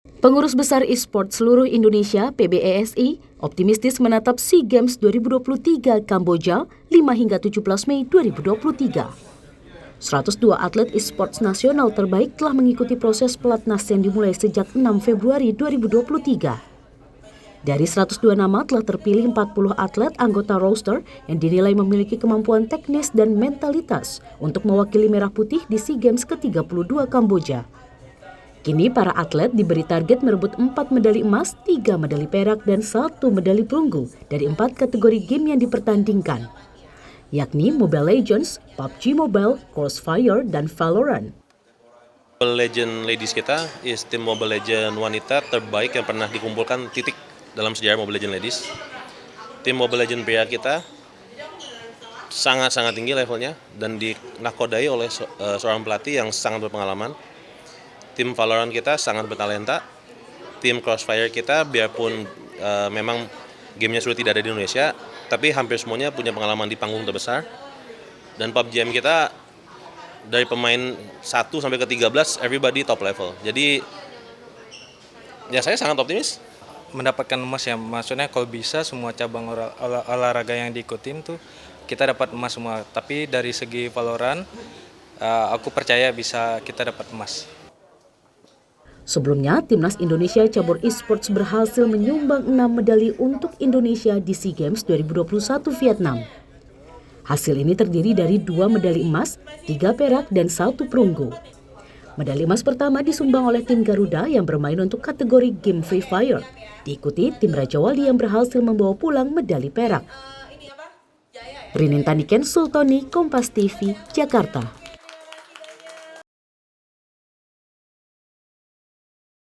Pengurus Besar E-Sport seluruh Indonesia (PBESI) optimistis menatap SEA Games 2023 Kamboja 5 hingga 17 Mei 2023. 102 atlet e-sports nasional terbaik telah mengikuti proses pelatnas yang dimulai sejak 6 Februari 2023. Dari 102 nama telah terpilih 40 atlet anggota roster yang dinilai memiliki kemampuan teknis dan mentalitas untuk mewakili Merah Putih di SEA Games ke-32 Kamboja. Kini para atlet diberi target merebut 4 medali emas, 3 medali perak, dan 1 medali perunggu dari 4 kategori game yang dipertandingkan, yakni Mobile Legends, PUBG Mobile, Crossfire, dan Valorant. Mobile Legends ladies kita is tim Mobile Legends wanita terbaik yang pernah dikumpulkan titik dalam sejarah Mobile Legends ladies. Tim Mobile Legends pria kita sangat-sangat tinggi levelnya dan dinakodai oleh seorang pelatih yang sangat berpengalaman. Tim Valorant kita sangat bertalenta. Tim Crossfire kita biarpun memang gamenya sudah tidak ada di Indonesia, tapi hampir semuanya punya pengalaman di panggung terbesar. Dan PUBG kita dari pemain 1 sampai ke 13 everybody top level. Jadi ya saya sangat optimis mendapatkan emas ya. Maksudnya kalau bisa semua cabang olahraga yang diikutin tuh kita dapat emas semua. Tapi dari segi Valorant aku percaya bisa kita dapat emas. Sebelumnya, Timnas Indonesia cabur e-sports berhasil menyumbang 6 medali untuk Indonesia di SEA Games 2021 Vietnam. Hasil ini terdiri dari 2 medali emas, 3 perak, dan 1 perunggu. Medali emas pertama disumbang oleh tim Garuda yang bermain untuk kategori game Free Fire. Diikuti tim Raja Wali yang berhasil membawa pulang medali perak. Rinin Taniken Sultoni, Kompas TV, Jakarta.